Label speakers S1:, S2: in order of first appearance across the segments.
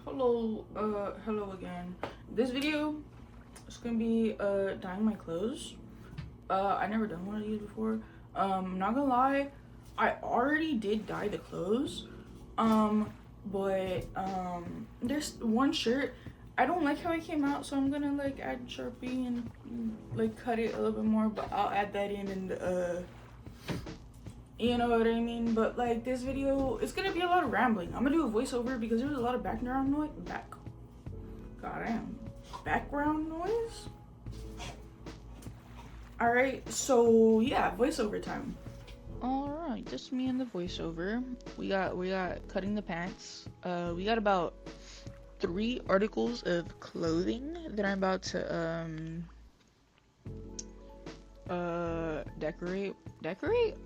S1: Hello again. This video is gonna be dyeing my clothes. I never done one of these before. Not gonna lie, I already did dye the clothes. But there's one shirt I don't like how it came out, so I'm gonna like add Sharpie and like cut it a little bit more, but I'll add that in the you know what I mean? But like this video, it's gonna be a lot of rambling. I'm gonna do a voiceover because there's a lot of background noise. Background noise. All right, so yeah, voiceover time. All right, just me and the voiceover. We got cutting the pants. We got about 3 articles of clothing that I'm about to decorate.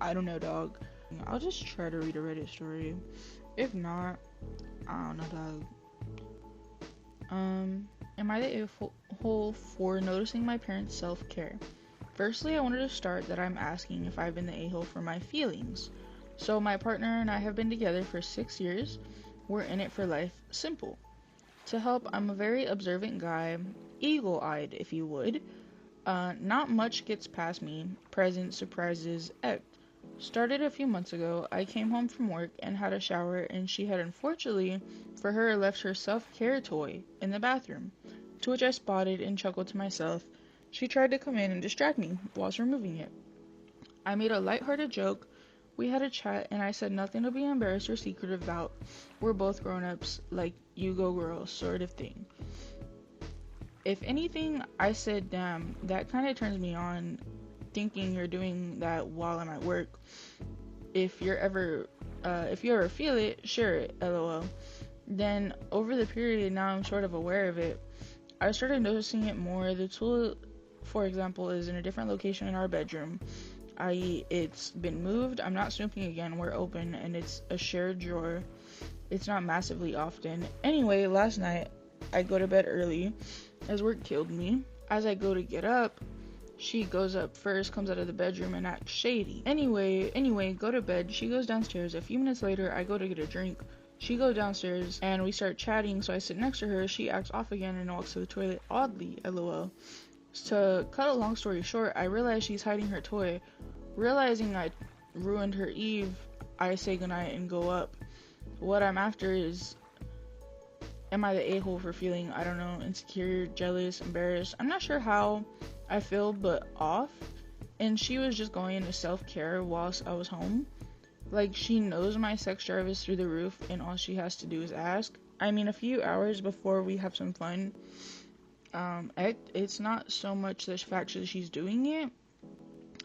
S1: I don't know, dog. I'll just try to read a Reddit story. If not, I don't know, dog. Am I the a-hole for noticing my parents' self-care? Firstly, I wanted to start that I'm asking if I've been the a-hole for my feelings. So my partner and I have been together for 6 years. We're in it for life. Simple. To help, I'm a very observant guy, eagle-eyed if you would. Not much gets past me. Presents, surprises, Started a few months ago. I came home from work and had a shower, and she had unfortunately for her left her self-care toy in the bathroom, to which I spotted and chuckled to myself. She tried to come in and distract me whilst removing it. I made a lighthearted joke. We had a chat, and I said nothing to be embarrassed or secretive about. We're both grown-ups, like, you go girl sort of thing. If anything, I said, damn, that kind of turns me on, thinking you're doing that while I'm at work. If you ever feel it, share it, lol. Then, over the period, now I'm sort of aware of it. I started noticing it more. The tool, for example, is in a different location in our bedroom, i.e. it's been moved. I'm not snooping again, we're open, and it's a shared drawer. It's not massively often. Anyway, last night, I go to bed early, as work killed me. As I go to get up, she goes up first, comes out of the bedroom, and acts shady. Anyway, go to bed. She goes downstairs. A few minutes later, I go to get a drink. She goes downstairs, and we start chatting, so I sit next to her. She acts off again and walks to the toilet oddly, lol. To cut a long story short, I realize she's hiding her toy. Realizing I ruined her eve, I say goodnight and go up. What I'm after is, am I the a-hole for feeling, I don't know, insecure, jealous, embarrassed? I'm not sure how I feel, but off. And she was just going into self-care whilst I was home. Like, she knows my sex drive is through the roof, and all she has to do is ask. I mean, a few hours before we have some fun. It's not so much the fact that she's doing it.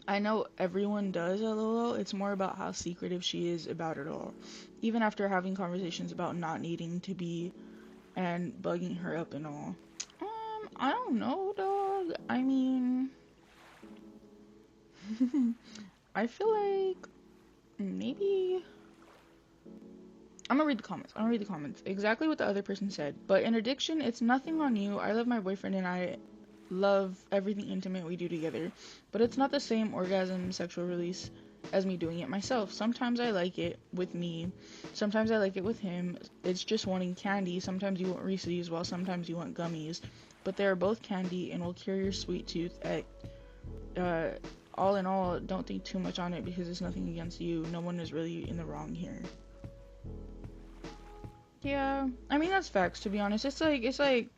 S1: I know everyone does, lol. It's more about how secretive she is about it all. Even after having conversations about not needing to be and bugging her up and all. I don't know, dog. I mean, I feel like maybe I'm gonna read the comments. Exactly what the other person said. But in addiction, it's nothing on you. I love my boyfriend and I love everything intimate we do together. But it's not the same orgasm, sexual release as me doing it myself. Sometimes I like it with me. Sometimes I like it with him. It's just wanting candy. Sometimes you want Reese's while sometimes you want gummies. But they are both candy and will cure your sweet tooth. All in all, don't think too much on it because it's nothing against you. No one is really in the wrong here. Yeah, I mean, that's facts, to be honest. It's like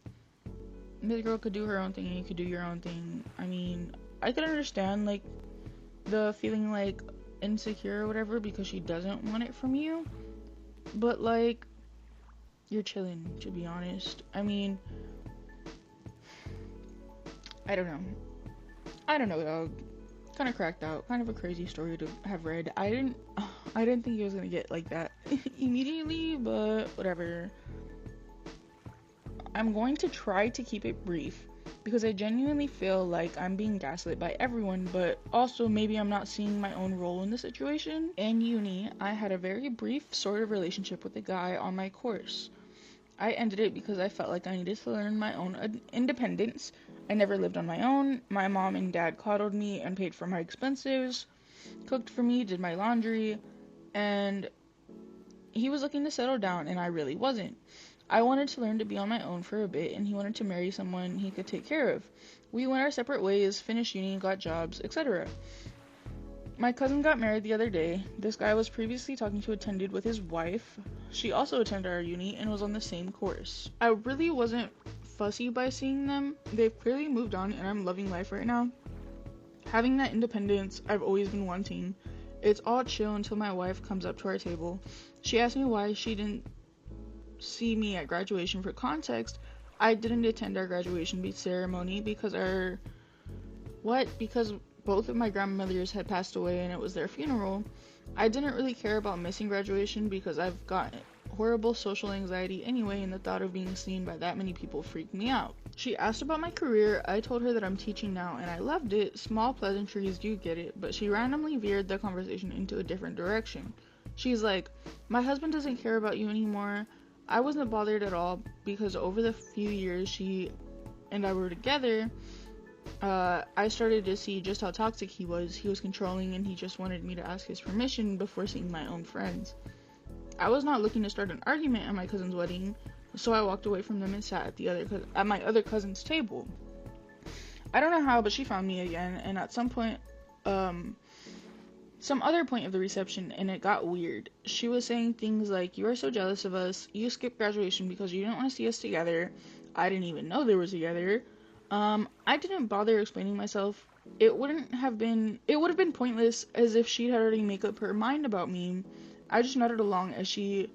S1: this girl could do her own thing and you could do your own thing. I mean, I could understand, like, the feeling, like, insecure or whatever because she doesn't want it from you. But, like, you're chilling, to be honest. I mean, I don't know, dog. Kind of cracked out. Kind of a crazy story to have read. I didn't think it was gonna get like that immediately, but whatever. I'm going to try to keep it brief because I genuinely feel like I'm being gaslit by everyone, but also maybe I'm not seeing my own role in the situation. In uni, I had a very brief sort of relationship with a guy on my course. I ended it because I felt like I needed to learn my own independence. I never lived on my own. My mom and dad coddled me and paid for my expenses, cooked for me, did my laundry, and he was looking to settle down and I really wasn't. I wanted to learn to be on my own for a bit, and he wanted to marry someone he could take care of. We went our separate ways, finished uni, got jobs, etc. My cousin got married the other day. This guy I was previously talking to attended with his wife. She also attended our uni and was on the same course. I really wasn't fussy by seeing them. They've clearly moved on, and I'm loving life right now. Having that independence I've always been wanting. It's all chill until my wife comes up to our table. She asked me why she didn't see me at graduation. For context, I didn't attend our graduation ceremony because because both of my grandmothers had passed away and it was their funeral. I didn't really care about missing graduation because I've got horrible social anxiety anyway, and the thought of being seen by that many people freaked me out. She asked about my career. I told her that I'm teaching now and I loved it. Small pleasantries, you get it. But she randomly veered the conversation into a different direction. She's like, my husband doesn't care about you anymore. I wasn't bothered at all because over the few years she and I were together, I started to see just how toxic he was. He was controlling and he just wanted me to ask his permission before seeing my own friends. I was not looking to start an argument at my cousin's wedding, so I walked away from them and sat at my other cousin's table. I don't know how, but she found me again, and at some point, some other point of the reception, and it got weird. She was saying things like, you are so jealous of us, you skipped graduation because you didn't want to see us together. I didn't even know they were together. I didn't bother explaining myself. It would have been pointless, as if she had already made up her mind about me. I just nodded along as she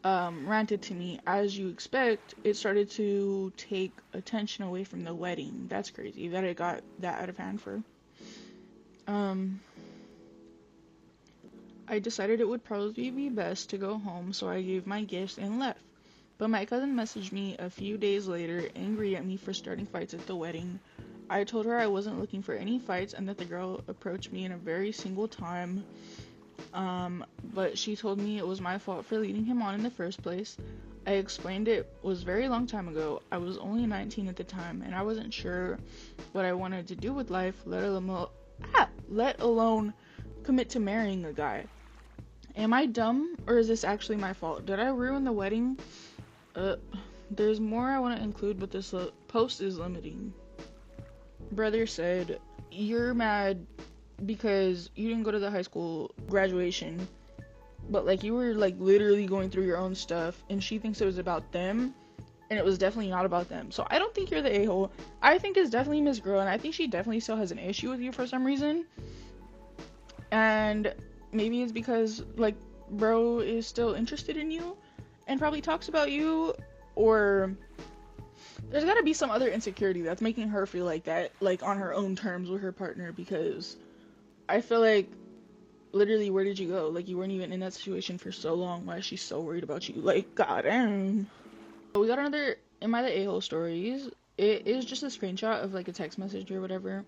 S1: ranted to me. As you expect, it started to take attention away from the wedding. That's crazy that it got that out of hand for. I decided it would probably be best to go home, so I gave my gifts and left. But my cousin messaged me a few days later, angry at me for starting fights at the wedding. I told her I wasn't looking for any fights and that the girl approached me in a very single time. But she told me it was my fault for leading him on in the first place. I explained it was a very long time ago. I was only 19 at the time, and I wasn't sure what I wanted to do with life, let alone commit to marrying a guy. Am I dumb, or is this actually my fault? Did I ruin the wedding? There's more I want to include, but this post is limiting. Brother said, you're mad because you didn't go to the high school graduation, but like you were like literally going through your own stuff, and she thinks it was about them, and it was definitely not about them. So I don't think you're the a-hole. I think it's definitely Miss Girl, and I think she definitely still has an issue with you for some reason. And maybe it's because like bro is still interested in you and probably talks about you, or there's got to be some other insecurity that's making her feel like that, like on her own terms with her partner, because I feel like literally, where did you go? Like, you weren't even in that situation for so long. Why is she so worried about you? Like, goddamn. We got another Am I the A-hole stories. It is just a screenshot of like a text message or whatever. It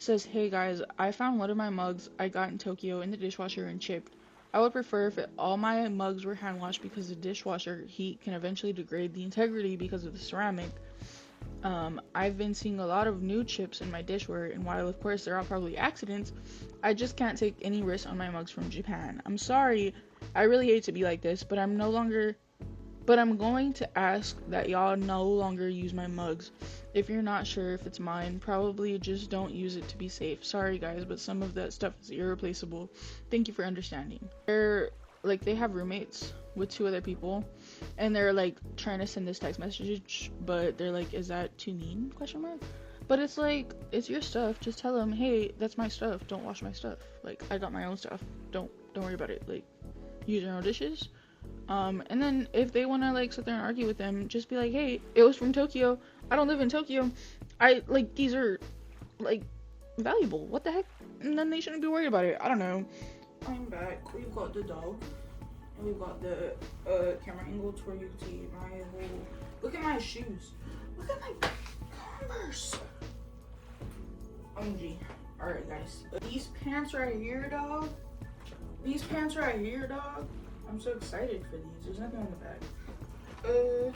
S1: says, hey guys, I found one of my mugs I got in Tokyo in the dishwasher and chipped. I would prefer if all my mugs were hand washed because the dishwasher heat can eventually degrade the integrity because of the ceramic. I've been seeing a lot of new chips in my dishware, and while of course they're all probably accidents, I just can't take any risks on my mugs from Japan. I'm sorry, I really hate to be like this, but I'm going to ask that y'all no longer use my mugs. If you're not sure if it's mine, probably just don't use it to be safe. Sorry guys, but some of that stuff is irreplaceable. Thank you for understanding. They have roommates with two other people, and they're like trying to send this text message, but they're like, is that too mean? ? But it's like, it's your stuff. Just tell them, hey, that's my stuff. Don't wash my stuff. Like, I got my own stuff. Don't worry about it. Like, use your own dishes. And then if they want to like sit there and argue with them, just be like, hey, it was from Tokyo. I don't live in Tokyo. These are like valuable. What the heck? And then they shouldn't be worried about it. I don't know. I'm back. We've got the dog. And we've got the camera angle to where you can see my whole... Look at my shoes. Look at my Converse. OMG. Alright, guys. These pants right here, dog. I'm so excited for these. There's nothing on the back.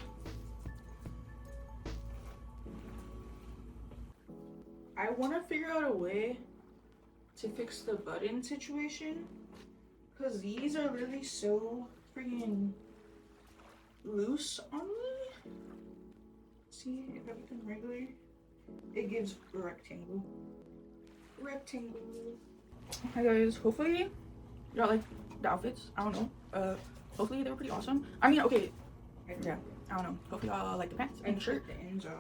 S1: I want to figure out a way to fix the button situation, because these are really so freaking loose on me. see if everything regular. It gives rectangle. Hi guys, hopefully y'all like the outfits. I don't know. Hopefully they were pretty awesome. I mean, okay, yeah, I don't know. Hopefully y'all like the pants and the shirt. The ends off.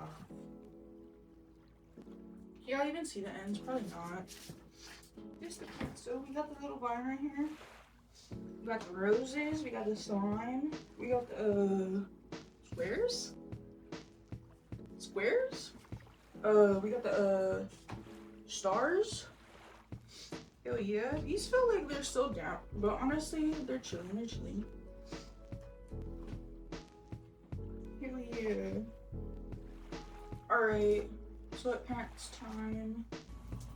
S1: Y'all even see the ends? Probably not. This the pants. So we got the little vine right here. We got the roses. We got the slime. We got the squares. We got the stars. Hell yeah. These feel like they're still down, but honestly, they're chilling. Hell yeah. Alright, sweatpants time.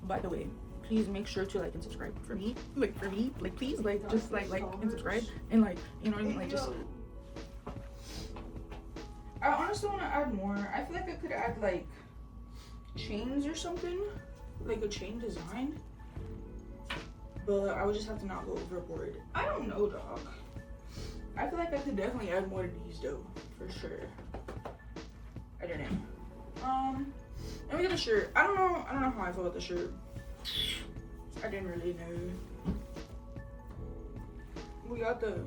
S1: By the way, please make sure to like and subscribe for me. Like please, like just like and subscribe and like, you know what I mean? Like just I honestly want to add more. I feel like I could add like chains or something, like a chain design, but I would just have to not go overboard. I don't know, dog. I feel like I could definitely add more to these though, for sure. I don't know. And we got a shirt. I don't know how I feel about the shirt. I didn't really know. We got the,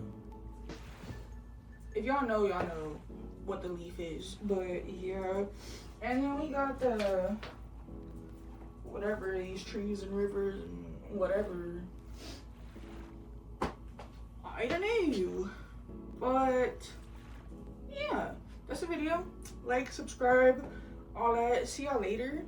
S1: if y'all know what the leaf is, but yeah. And then we got the whatever, these trees and rivers and whatever. I don't know. But yeah, that's the video. Like, subscribe, all that. See y'all later.